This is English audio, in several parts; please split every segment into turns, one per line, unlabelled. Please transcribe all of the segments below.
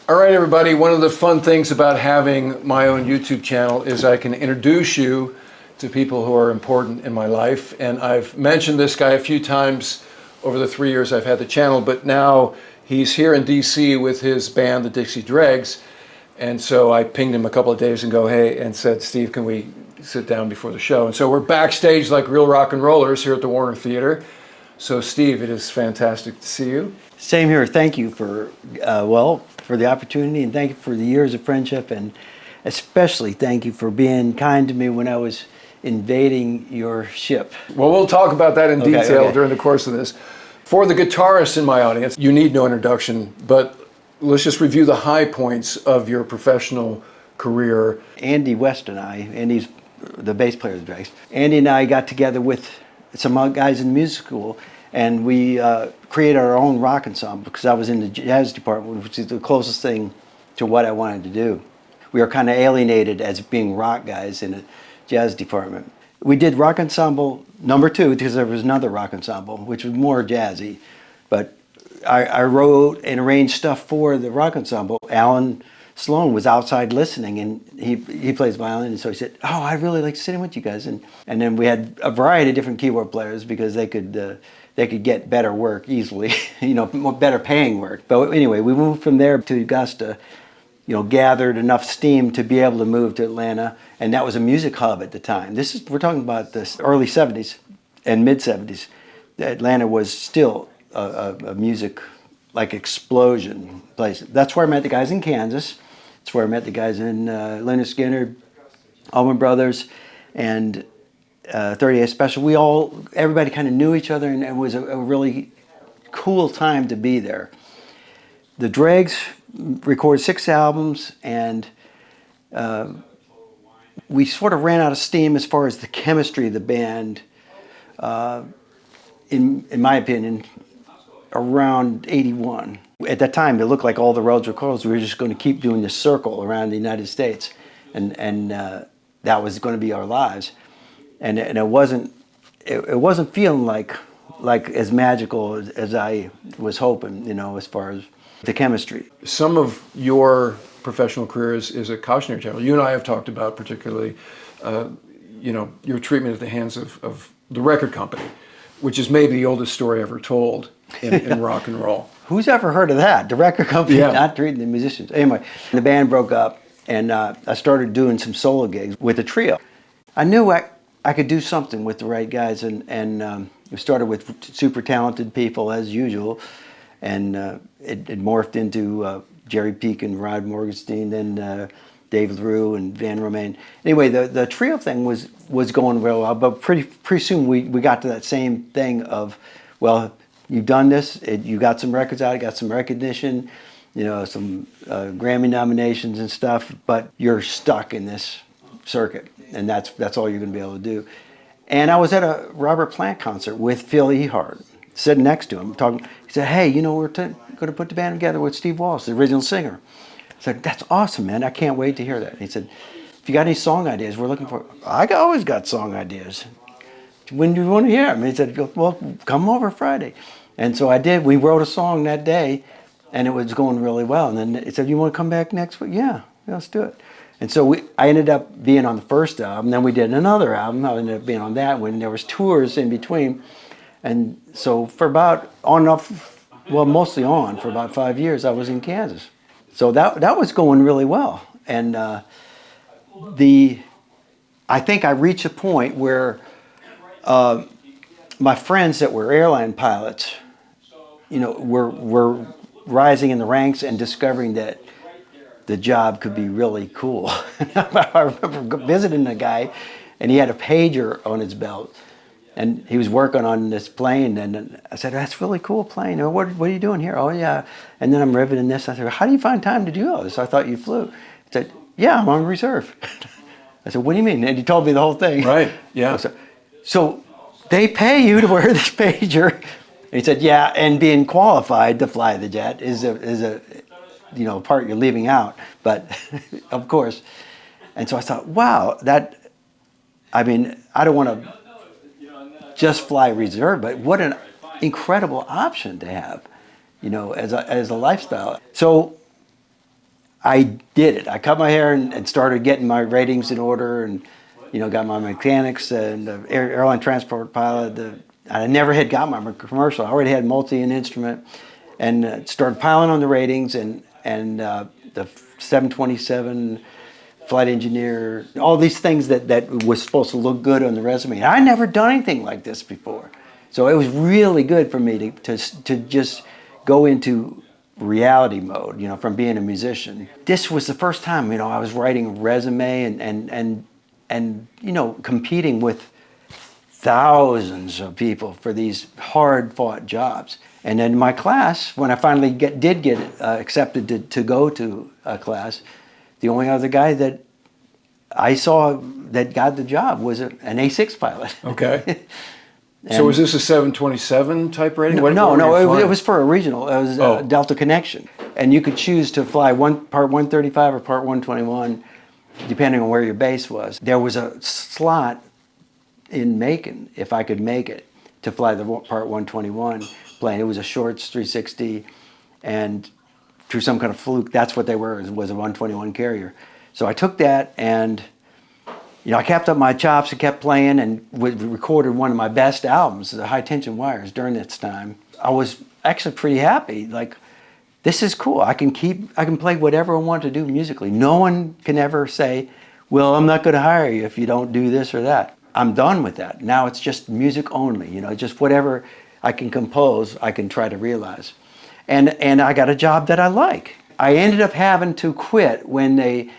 All right, everybody, one of the fun things about having my own YouTube channel is I can introduce you to people who are important in my life. And I've mentioned this guy a few times over the 3 years I've had the channel, but now he's here in DC with his band, the Dixie Dregs. And so I pinged him a couple of days ago, hey, and said, Steve, can we sit down before the show? And so we're backstage like real rock and rollers here at the Warner Theater. So Steve, it is fantastic to see you.
Same here. Thank you for, for the opportunity, and thank you for the years of friendship, and especially thank you for being kind to me when I was invading your ship.
Well, we'll talk about that in detail during the course of this. For the guitarists in my audience, you need no introduction, but let's just review the high points of your professional career.
Andy West and I, Andy's the bass player of the Dregs, Andy and I got together with some guys in the music school, and we created our own rock ensemble because I was in the jazz department, which is the closest thing to what I wanted to do. We were kind of alienated as being rock guys in a jazz department. We did rock ensemble number 2 because there was another rock ensemble, which was more jazzy. But I wrote and arranged stuff for the rock ensemble. Alan Sloan was outside listening, and he plays violin, and so he said, oh, I'd really like to sit in with you guys. And then we had a variety of different keyboard players because they could get better work easily, better paying work. But anyway, we moved from there to Augusta, gathered enough steam to be able to move to Atlanta, and that was a music hub at the time. We're talking about the early 70s and mid 70s. Atlanta was still a music explosion place. That's where I met the guys in Kansas. That's where I met the guys in Leonard Skinner, Allman Brothers, and 38 Special. Everybody kind of knew each other, and it was a really cool time to be there. The Dregs recorded 6 albums, and we sort of ran out of steam as far as the chemistry of the band, in my opinion, around 81. At that time, it looked like all the roads were closed. We were just going to keep doing this circle around the United States, and that was going to be our lives. And it wasn't feeling like as magical as I was hoping, as far as the chemistry.
Some of your professional career is a cautionary tale. You and I have talked about particularly, your treatment at the hands of the record company, which is maybe the oldest story ever told in rock and roll.
Who's ever heard of that? The record company not treating the musicians. Anyway, the band broke up, and I started doing some solo gigs with a trio. I knew I could do something with the right guys, and we started with super talented people as usual, and it morphed into Jerry Peake and Rod Morgenstein, then Dave LaRue and Van Romain. Anyway, the trio thing was going real well, but pretty soon we got to that same thing of, well, you've done this, you got some records out, got some recognition, some Grammy nominations and stuff, but you're stuck in this circuit, and that's all you're going to be able to do. And I was at a Robert Plant concert with Phil Ehart, sitting next to him, talking. He said, hey, we're going to put the band together with Steve Morse, the original singer. I said, that's awesome, man. I can't wait to hear that. And he said, if you got any song ideas, we're looking for. I always got song ideas. When do you want to hear them? He said, well, come over Friday. And so I did. We wrote a song that day, and it was going really well. And then he said, you want to come back next week? Yeah, let's do it. And so I ended up being on the first album. Then we did another album. I ended up being on that when there was tours in between. And so for about on and off, well, mostly on for about 5 years, I was in Kansas. So that was going really well. And I think I reached a point where my friends that were airline pilots, were rising in the ranks and discovering that the job could be really cool. I remember visiting a guy, and he had a pager on his belt, and he was working on this plane, and I said, that's a really cool plane. What are you doing here? Oh, yeah. And then I'm riveting this. I said, how do you find time to do all this? I thought you flew. He said, yeah, I'm on reserve. I said, what do you mean? And he told me the whole thing.
Right, yeah.
So they pay you to wear this pager. And he said, yeah, and being qualified to fly the jet is a part you're leaving out. But, of course. And so I thought, wow, I don't want to just fly reserve, but what an incredible option to have, as a lifestyle. So I did it. I cut my hair and started getting my ratings in order, and got my mechanics and airline transport pilot. I never had got my commercial. I already had multi and instrument, and started piling on the ratings and the 727 flight engineer, all these things that was supposed to look good on the resume. I never done anything like this before, so it was really good for me to just go into reality mode, from being a musician. This was the first time, I was writing a resume and competing with thousands of people for these hard-fought jobs. And then my class, when I finally did get accepted to go to a class, the only other guy that I saw that got the job was an A6 pilot.
Okay. So was this a 727 type rating?
No, it was for a regional. It was Delta Connection. And you could choose to fly part 135 or part 121, depending on where your base was. There was a slot in Macon, if I could make it, to fly the part 121 plane. It was a Shorts 360, and through some kind of fluke, that's what they were, was a 121 carrier. So I took that, and I kept up my chops and kept playing, and recorded one of my best albums, the High Tension Wires, during this time. I was actually pretty happy. Like, this is cool. I can play whatever I want to do musically. No one can ever say, well, I'm not going to hire you if you don't do this or that. I'm done with that. Now it's just music only, just whatever I can compose, I can try to realize. And I got a job that I like. I ended up having to quit when they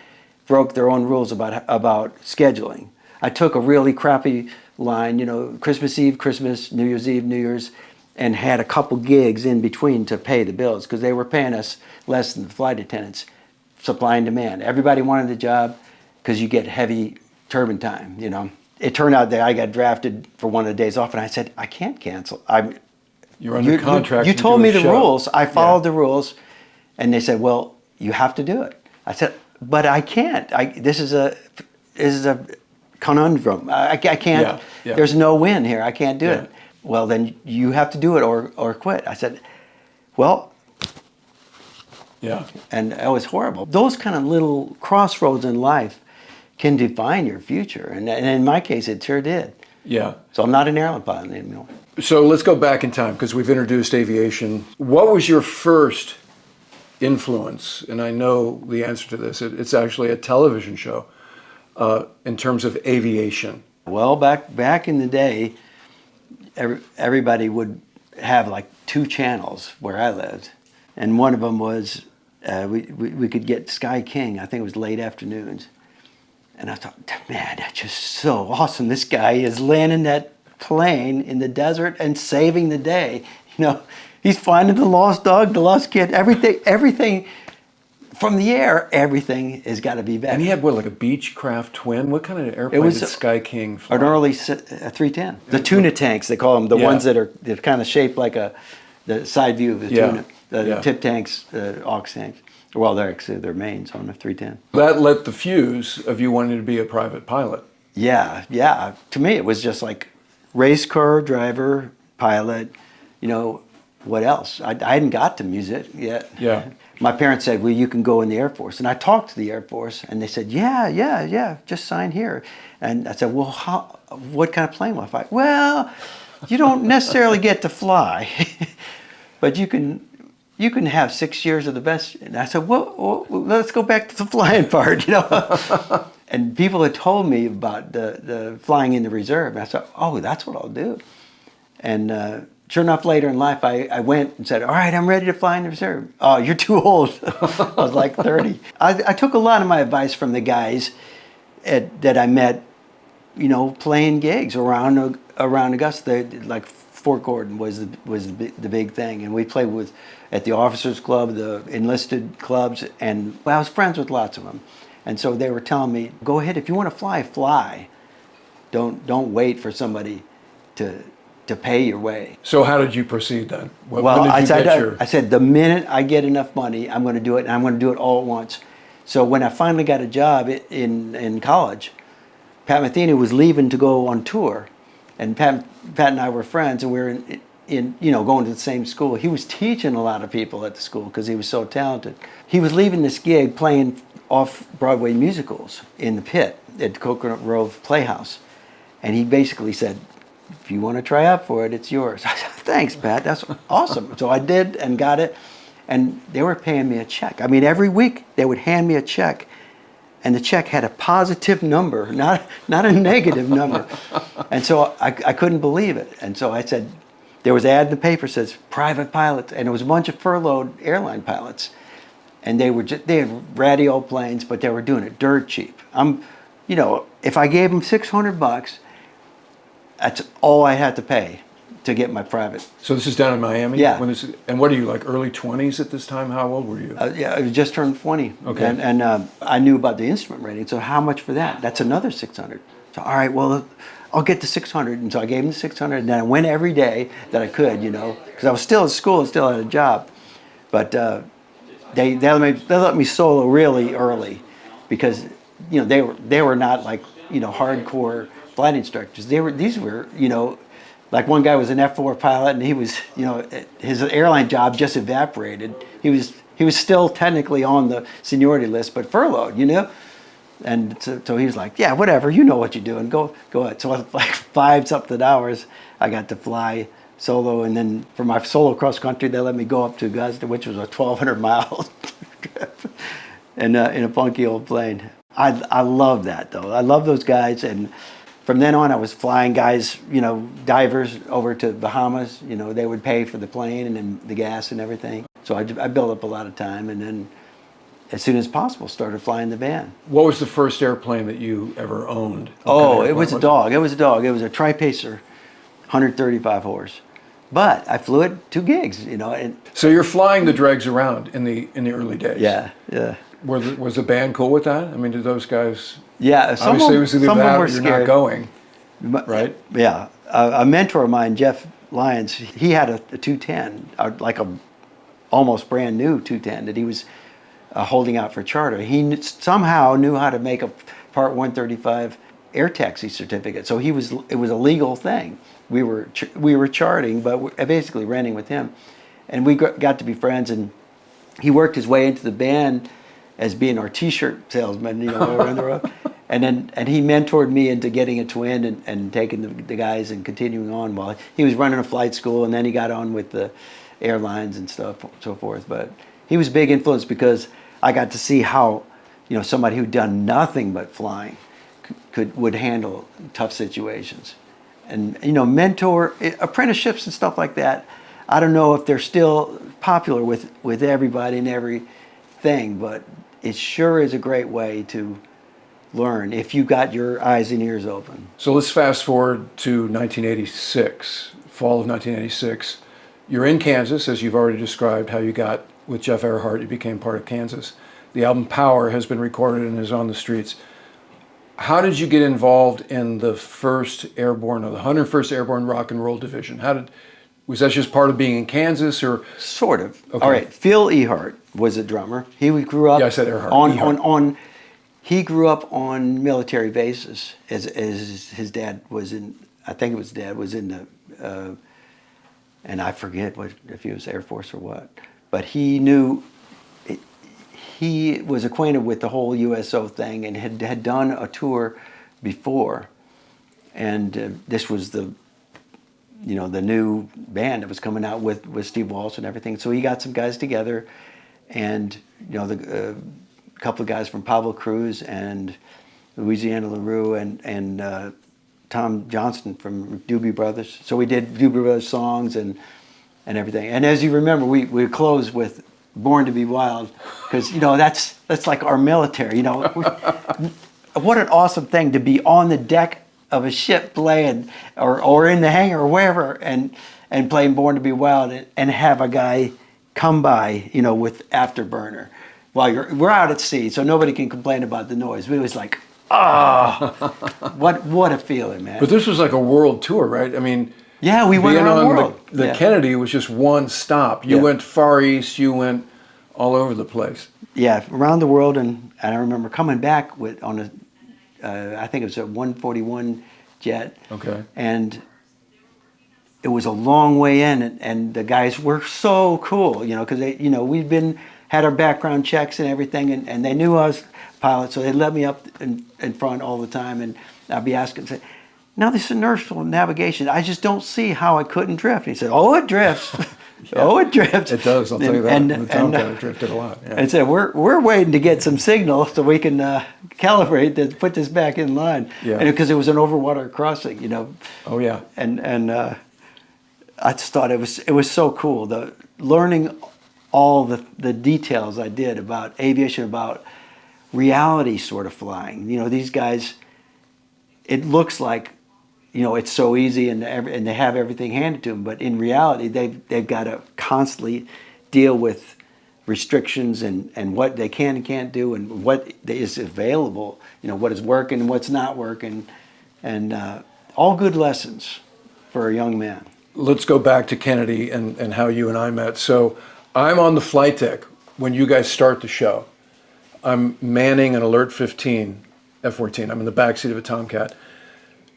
broke their own rules about scheduling. I took a really crappy line, Christmas Eve, Christmas, New Year's Eve, New Year's, and had a couple gigs in between to pay the bills, because they were paying us less than the flight attendants. Supply and demand. Everybody wanted the job because you get heavy turbine time, It turned out that I got drafted for one of the days off, and I said, I can't cancel.
You're under contract.
You told me the rules. I followed the rules, and they said, well, you have to do it. I said, but I can't. This is a conundrum. I can't. Yeah. There's no win here. I can't do it. Well, then you have to do it or quit. I said, well.
Yeah.
And it was horrible. Those kind of little crossroads in life can define your future, and in my case, it sure did.
Yeah.
So I'm not an airline pilot anymore.
So let's go back in time, because we've introduced aviation. What was your first influence? And I know the answer to this. It's actually a television show in terms of aviation.
Well, back in the day, everybody would have like 2 channels where I lived, and one of them was we could get Sky King. I think it was late afternoons. And I thought, man, that's just so awesome. This guy is landing that plane in the desert and saving the day. He's finding the lost dog, the lost kid, everything from the air, everything has got to be better.
And he had what, like a Beechcraft twin? What kind of airplane did Sky King fly?
An early 310. The tuna tanks, they call them, the ones they're kind of shaped like the side view of the tuna. The tip tanks, aux tanks. Well, they're mains on the 310.
That lit the fuse of you wanting to be a private pilot.
Yeah. To me, it was just like race car driver, pilot, what else? I hadn't got to music yet.
Yeah.
My parents said, well, you can go in the Air Force. And I talked to the Air Force, and they said, yeah, just sign here. And I said, well, what kind of plane will I fly? Well, you don't necessarily get to fly, but you can have 6 years of the best. And I said, well, let's go back to the flying part, And people had told me about the flying in the reserve. And I thought, oh, that's what I'll do. And sure enough, later in life, I went and said, all right, I'm ready to fly in the reserve. Oh, you're too old. I was like 30. I took a lot of my advice from the guys that I met, playing gigs around Augusta. Like Fort Gordon was the big thing. And we played at the Officers Club, the enlisted clubs, and I was friends with lots of them. And so they were telling me, go ahead, if you want to fly, fly. Don't wait for somebody to pay your way.
So how did you proceed then?
I said, the minute I get enough money, I'm going to do it, and I'm going to do it all at once. So when I finally got a job in college, Pat Metheny was leaving to go on tour, and Pat and I were friends, and we were in, going to the same school. He was teaching a lot of people at the school because he was so talented. He was leaving this gig playing off-Broadway musicals in the pit at Coconut Grove Playhouse. And he basically said, if you want to try out for it, it's yours. I said, thanks, Pat, that's awesome. So I did and got it. And they were paying me a check. I mean, every week they would hand me a check. And the check had a positive number, not a negative number. And so I couldn't believe it. And so I said, there was an ad in the paper that says private pilots, and it was a bunch of furloughed airline pilots. And they had ratty old planes, but they were doing it dirt cheap. If I gave them $600, that's all I had to pay to get my private.
So this is down in Miami?
Yeah.
And what are you, like early 20s at this time? How old were you?
Yeah, I just turned 20.
Okay.
And I knew about the instrument rating, so how much for that? That's another 600. So, all right, well, I'll get the 600. And so I gave him the 600, and then I went every day that I could, because I was still at school and still had a job. But they let me solo really early because, they were not like, hardcore flight instructors. These were, like one guy was an F4 pilot, and he was, his airline job just evaporated. He was still technically on the seniority list, but furloughed, And so he was like, yeah, whatever, you know what you're doing, go ahead. So like 5-something hours, I got to fly solo, and then for my solo cross country, they let me go up to Augusta, which was a 1,200-mile trip, and in a funky old plane. I love that though. I love those guys, and from then on, I was flying guys, divers over to Bahamas. They would pay for the plane and then the gas and everything. So I built up a lot of time, and then as soon as possible, started flying the van.
What was the first airplane that you ever owned?
It was a dog. It was a Tri-Pacer, 135 horse. But I flew it 2 gigs, And
So you're flying the Dregs around in the early days.
Yeah.
Was the band cool with that? I mean, did those guys?
Yeah,
Obviously, it was either that
were
or you're
scared.
not going, right?
Yeah. A mentor of mine, Jeff Lyons, he had a 210, like a almost brand new 210 that he was holding out for charter. He somehow knew how to make a Part 135 air taxi certificate. So it was a legal thing. We were charting, but basically renting with him, and we got to be friends. And he worked his way into the band as being our T-shirt salesman, around the road. And he mentored me into getting a twin and taking the guys and continuing on while he was running a flight school, and then he got on with the airlines and stuff, so forth. But he was a big influence because I got to see how, somebody who'd done nothing but flying would handle tough situations. And, mentor apprenticeships and stuff like that. I don't know if they're still popular with everybody and everything, but it sure is a great way to learn if you got your eyes and ears open.
So let's fast forward to 1986, fall of 1986. You're in Kansas, as you've already described how you got with Jeff Earhart, you became part of Kansas. The album Power has been recorded and is on the streets. How did you get involved in the 101st Airborne Rock and Roll Division? Was that just part of being in Kansas, or?
Sort of.
Okay.
All right. Phil Earhart was a drummer. He grew up.
Yeah, I said Earhart.
He grew up on military bases, as his dad was in. I think his dad was in the, and I forget if he was Air Force or what. But he knew. He was acquainted with the whole USO thing and had done a tour before, and this was the new band that was coming out with Steve Walsh and everything. So he got some guys together, and a couple of guys from Pablo Cruz and Louisiana LaRue and Tom Johnston from Doobie Brothers. So we did Doobie Brothers songs and everything. And as you remember, we closed with Born to Be Wild, because that's like our military. What an awesome thing to be on the deck of a ship playing, or in the hangar or wherever, and playing Born to Be Wild, and have a guy come by, with Afterburner while we're out at sea, so nobody can complain about the noise. But it was like, what a feeling, man.
But this was like a world tour, right? I mean,
yeah, we went around the world.
The Kennedy was just one stop. You went Far East, you went all over the place.
Yeah, around the world, and I remember coming back on I think it was a 141 jet.
Okay.
And it was a long way in, and the guys were so cool, because they, we'd had our background checks and everything, and they knew I was a pilot, so they let me up in front all the time, and I'd be asking, say, now this inertial navigation, I just don't see how I couldn't drift. And he said, oh, it drifts. Oh, it drifts.
It does, I'll tell you that. The Tomcat drifted a lot. Yeah.
And said, we're waiting to get some signal so we can calibrate this, put this back in line.
Yeah.
And because it was an overwater crossing,
Oh, yeah.
And I just thought it was so cool. Learning all the details I did about aviation, about reality sort of flying. These guys, it looks like, it's so easy and they have everything handed to them, but in reality, they've got to constantly deal with restrictions and what they can and can't do and what is available, what is working and what's not working, and all good lessons for a young man.
Let's go back to Kennedy and how you and I met. So I'm on the flight deck when you guys start the show. I'm manning an Alert 15 F-14. I'm in the backseat of a Tomcat.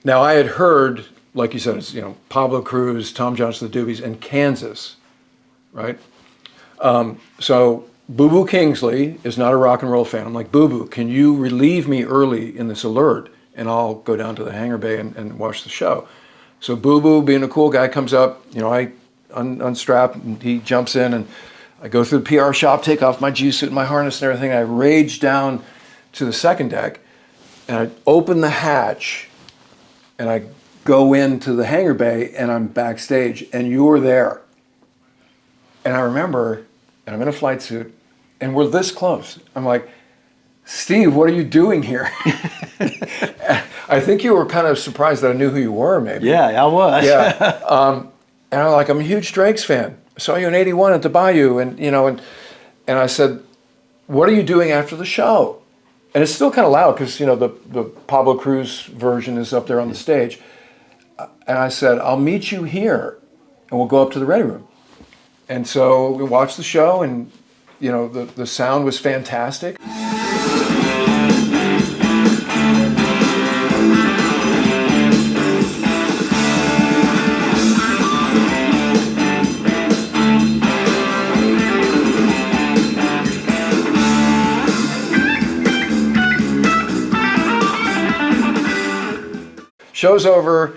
Now, I had heard, like you said, it's, Pablo Cruz, Tom Johnson, the Doobies, and Kansas, right? So Boo Boo Kingsley is not a rock and roll fan. I'm like, Boo Boo, can you relieve me early in this alert? And I'll go down to the hangar bay and watch the show. So Boo Boo, being a cool guy, comes up, I unstrap, and he jumps in, and I go through the PR shop, take off my G-suit and my harness and everything. I rage down to the second deck, and I open the hatch, and I go into the hangar bay, and I'm backstage, and you're there. And I remember, and I'm in a flight suit, and we're this close. I'm like, Steve, what are you doing here? I think you were kind of surprised that I knew who you were, maybe.
Yeah, I was.
Yeah. And I'm like, I'm a huge Dregs fan. I saw you in '81 at the Bayou, and I said, what are you doing after the show? And it's still kind of loud because, the Pablo Cruz version is up there on the stage. And I said, I'll meet you here, and we'll go up to the ready room. And so we watched the show, and, the sound was fantastic. Show's over.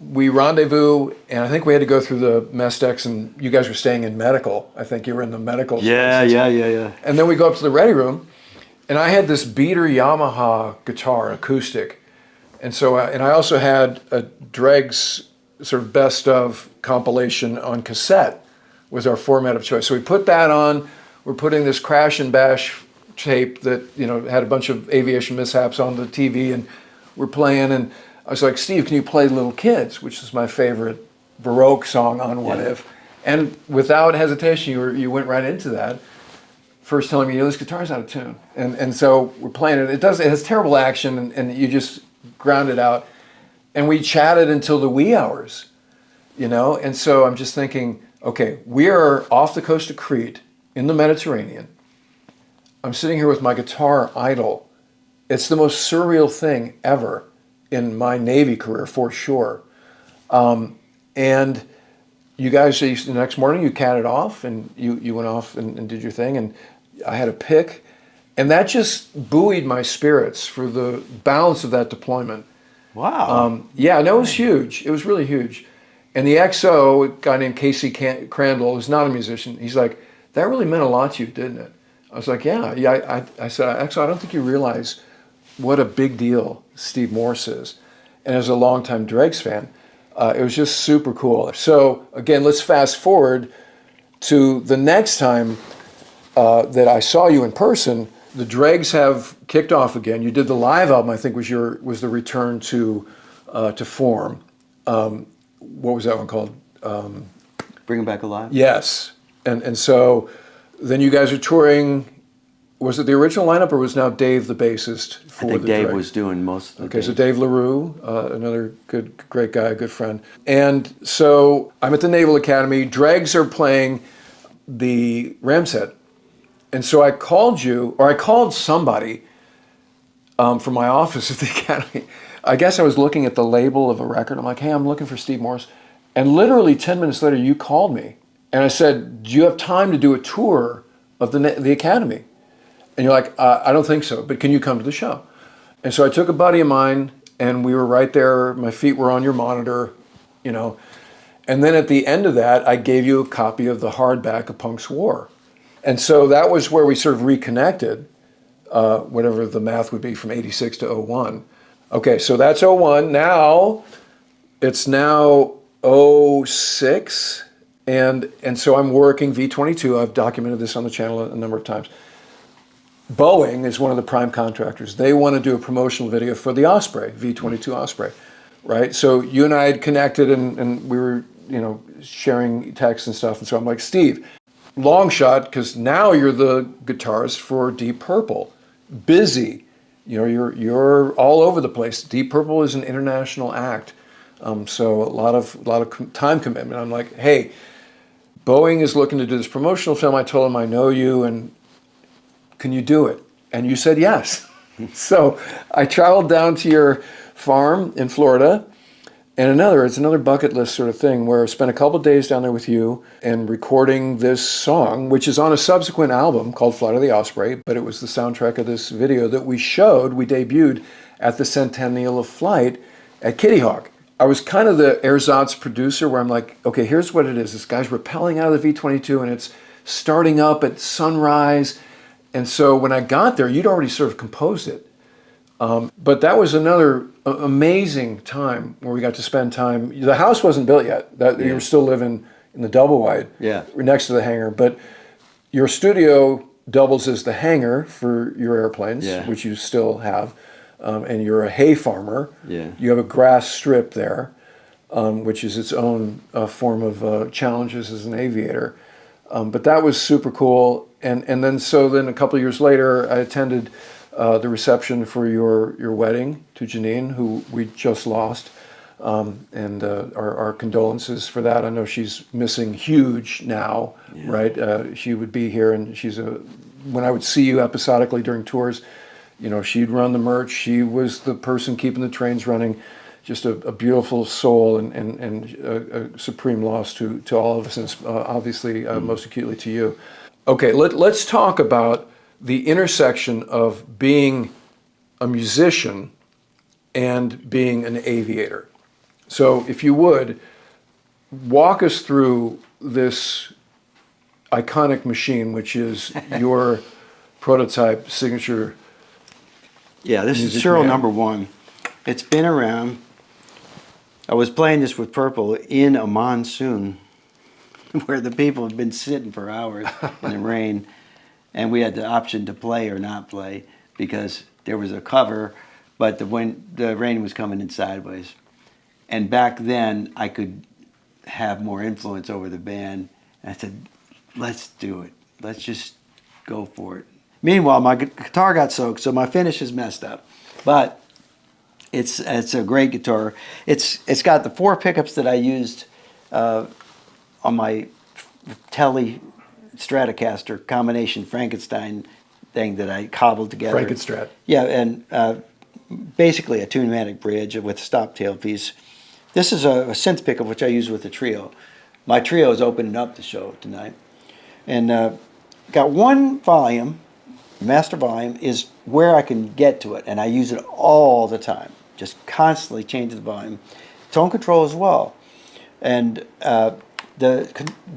We rendezvous, and I think we had to go through the mess decks, and you guys were staying in medical. I think you were in the medical spaces.
Yeah.
And then we go up to the ready room, and I had this beater Yamaha guitar, acoustic. And so, and I also had a Dregs sort of best of compilation on cassette was our format of choice. So we put that on. We're putting this Crash and Bash tape that, had a bunch of aviation mishaps on the TV, and we're playing, and I was like, Steve, can you play Little Kids, which is my favorite Baroque song on What If? And without hesitation, you went right into that. First telling me, this guitar's out of tune. And so we're playing it. It has terrible action, and you just ground it out. And we chatted until the wee hours, And so I'm just thinking, okay, we are off the coast of Crete in the Mediterranean. I'm sitting here with my guitar idle. It's the most surreal thing ever in my Navy career, for sure. And you guys, the next morning, you catted off, and you went off and did your thing, and I had a pick. And that just buoyed my spirits for the balance of that deployment.
Wow.
Yeah, no, it was huge. It was really huge. And the XO, a guy named Casey Crandall, who's not a musician, he's like, that really meant a lot to you, didn't it? I was like, yeah. I said, XO, I don't think you realize what a big deal Steve Morse is. And as a longtime Dregs fan, it was just super cool. So again, let's fast forward to the next time that I saw you in person. The Dregs have kicked off again. You did the live album, I think was the return to form. What was that one called?
Bring 'Em Back Alive?
Yes. And so then you guys are touring. Was it the original lineup, or was now Dave the bassist for the
I think Dave
Dregs?
was doing most of the
Okay, so Dave LaRue, another great guy, good friend. And so I'm at the Naval Academy. Dregs are playing the Ramset. And so I called you, or I called somebody from my office at the Academy. I guess I was looking at the label of a record. I'm like, hey, I'm looking for Steve Morse. And literally 10 minutes later, you called me. And I said, do you have time to do a tour of the Academy? And you're like, I don't think so, but can you come to the show? And so I took a buddy of mine, and we were right there. My feet were on your monitor, you know. And then at the end of that, I gave you a copy of the hardback of Punk's War. And so that was where we sort of reconnected, whatever the math would be from 86 to '01. Okay, so that's '01. Now, it's now '06. And so I'm working V-22. I've documented this on the channel a number of times. Boeing is one of the prime contractors. They want to do a promotional video for the Osprey, V-22 Osprey, right? So you and I had connected, and we were, you know, sharing texts and stuff. And so I'm like, Steve, long shot, because now you're the guitarist for Deep Purple. Busy, you know, you're all over the place. Deep Purple is an international act, so a lot of time commitment. I'm like, hey, Boeing is looking to do this promotional film. I told him I know you, and can you do it? And you said yes. So I traveled down to your farm in Florida, and it's another bucket list sort of thing where I spent a couple of days down there with you and recording this song, which is on a subsequent album called Flight of the Osprey, but it was the soundtrack of this video that we debuted at the Centennial of Flight at Kitty Hawk. I was kind of the ersatz producer where I'm like, okay, here's what it is. This guy's rappelling out of the V-22 and it's starting up at sunrise. And so when I got there, you'd already sort of composed it. But that was another amazing time where we got to spend time. The house wasn't built yet. You were still living in the double wide next to the hangar. But your studio doubles as the hangar for your airplanes, which you still have. And you're a hay farmer. You have a grass strip there, which is its own form of challenges as an aviator. But that was super cool. And then a couple of years later, I attended the reception for your wedding to Janine, who we just lost. And our condolences for that. I know she's missing huge now, right? She would be here, and when I would see you episodically during tours, you know, she'd run the merch. She was the person keeping the trains running. Just a beautiful soul, and a supreme loss to all of us, and obviously most acutely to you. Okay, let's talk about the intersection of being a musician and being an aviator. So if you would, walk us through this iconic machine, which is your prototype signature.
Yeah, this is serial number 1. It's been around. I was playing this with Purple in a monsoon where the people had been sitting for hours in the rain, and we had the option to play or not play because there was a cover, but the rain was coming in sideways. And back then, I could have more influence over the band. And I said, let's do it. Let's just go for it. Meanwhile, my guitar got soaked, so my finish is messed up. But it's a great guitar. It's got the 4 pickups that I used on my Tele Stratocaster combination Frankenstein thing that I cobbled together.
Frankenstrat.
Yeah, and basically a Tunematic bridge with a stop tail piece. This is a synth pickup which I use with the trio. My trio is opening up the show tonight, and got one volume. Master volume is where I can get to it, and I use it all the time. Just constantly change the volume. Tone control as well, and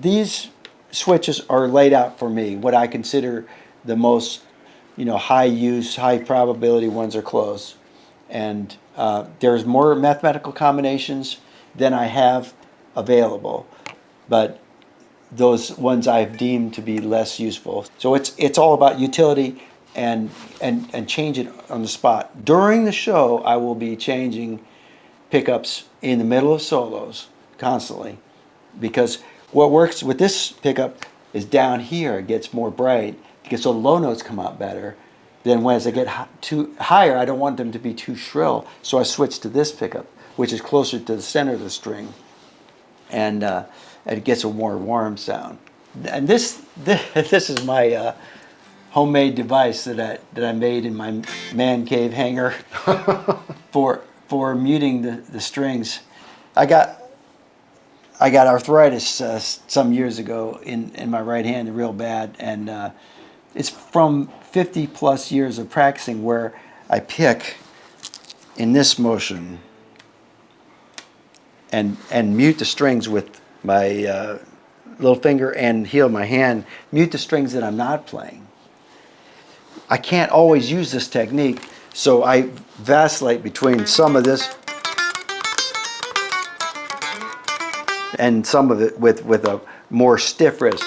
these switches are laid out for me. What I consider the most, high use, high probability ones are closed, and there's more mathematical combinations than I have available, but those ones I've deemed to be less useful. So it's all about utility and change it on the spot. During the show, I will be changing pickups in the middle of solos constantly, because what works with this pickup is down here it gets more bright, because so the low notes come out better. Then as I get too higher, I don't want them to be too shrill, so I switch to this pickup, which is closer to the center of the string, and it gets a more warm sound. And this is my homemade device that I made in my man cave hangar for for muting the strings. I got arthritis some years ago in my right hand, real bad, and it's from 50 plus years of practicing where I pick in this motion and mute the strings with my little finger and heel of my hand, mute the strings that I'm not playing. I can't always use this technique, so I vacillate between some of this and some of it with a more stiff wrist.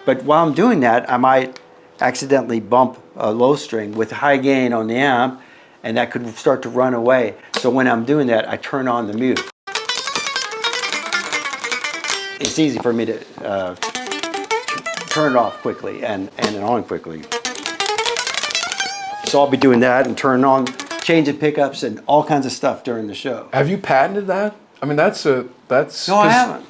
But while I'm doing that, I might accidentally bump a low string with high gain on the amp, and that could start to run away. So when I'm doing that, I turn on the mute. It's easy for me to turn it off quickly and it on quickly. So I'll be doing that and turn on, changing pickups and all kinds of stuff during the show.
Have you patented that? I mean, that's.
No, I haven't.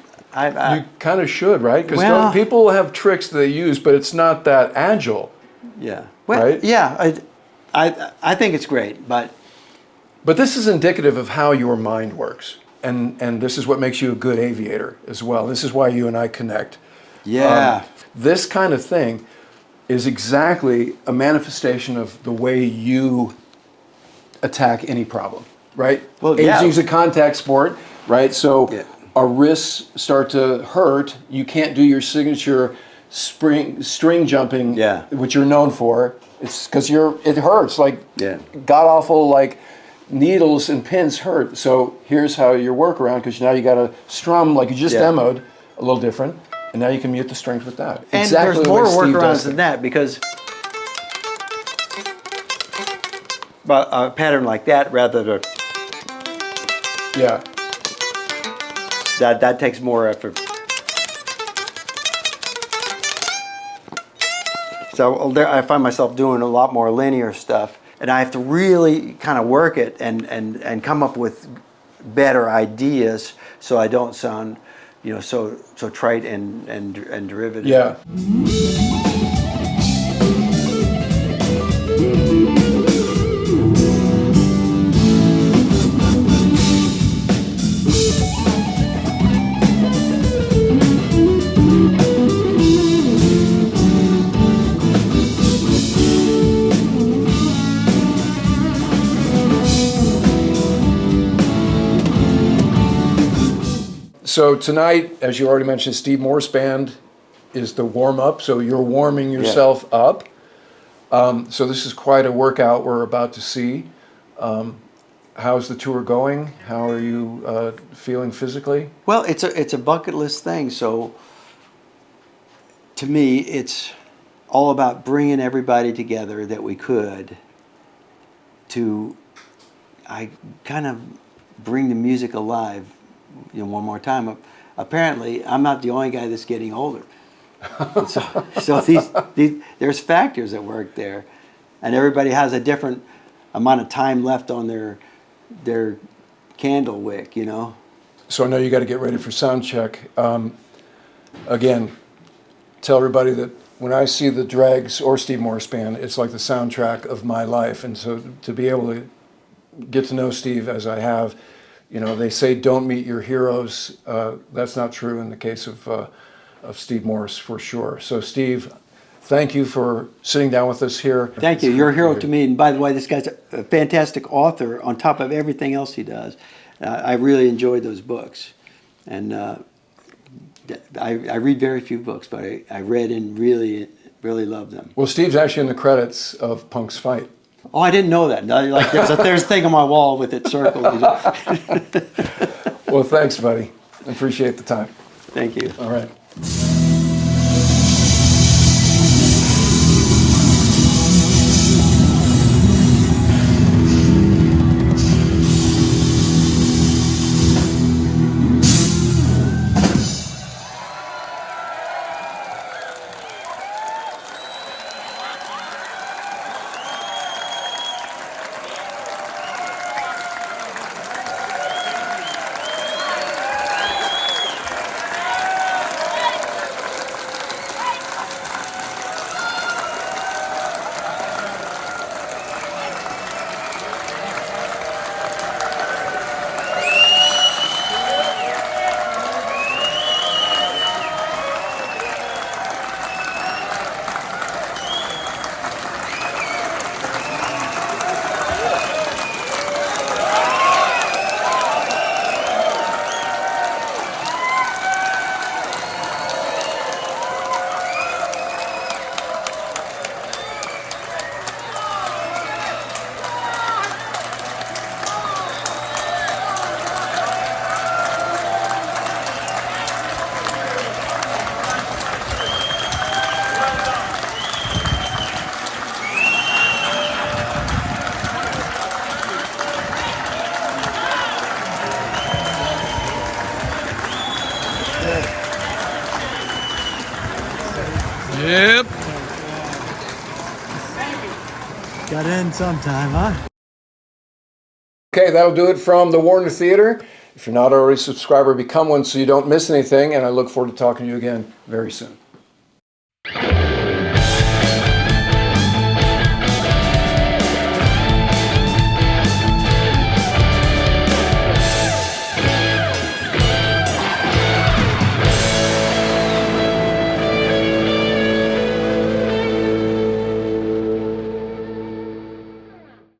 You kind of should, right? Because
Well,
people have tricks they use, but it's not that agile.
Yeah. Well,
right?
Yeah. I think it's great, but
this is indicative of how your mind works, and this is what makes you a good aviator as well. This is why you and I connect.
yeah.
This kind of thing is exactly a manifestation of the way you attack any problem, right?
Well, yeah.
Aviation's a contact sport, right? So
Yeah.
our wrists start to hurt. You can't do your signature string jumping,
Yeah.
which you're known for. It's because it hurts, like
Yeah.
god awful, like needles and pins hurt. So here's how your workaround, because now you got to strum like you just
Yeah.
demoed, a little different, and now you can mute the strings with that.
And
exactly
there's
the way
more
Steve
workarounds
does
than
it.
that, because but a pattern like that, rather than
Yeah.
that takes more effort. So there, I find myself doing a lot more linear stuff, and I have to really kind of work it and come up with better ideas, so I don't sound, so trite and derivative.
Yeah. So tonight, as you already mentioned, Steve Morse Band is the warm-up, so you're warming yourself up. So this is quite a workout we're about to see. How's the tour going? How are you feeling physically?
Well, it's a bucket list thing. So to me, it's all about bringing everybody together that we could to, I kind of bring the music alive. One more time. Apparently, I'm not the only guy that's getting older. so there's factors at work there, and everybody has a different amount of time left on their candle wick.
So I know you got to get ready for sound check. Again, tell everybody that when I see the Dregs or Steve Morse Band, it's like the soundtrack of my life. And so to be able to get to know Steve as I have, they say don't meet your heroes. That's not true in the case of Steve Morse, for sure. So Steve, thank you for sitting down with us here.
Thank you. You're a hero to me. And by the way, this guy's a fantastic author on top of everything else he does. I really enjoyed those books. And I read very few books, but I read and really, really loved them.
Well, Steve's actually in the credits of Punk's Fight.
Oh, I didn't know that. No, like there's a thing on my wall with it circled.
Well, thanks, buddy. I appreciate the time.
Thank you.
All right. Yep.
Got in sometime, huh?
Okay, that'll do it from the Warner Theater. If you're not already a subscriber, become one so you don't miss anything, and I look forward to talking to you again very soon.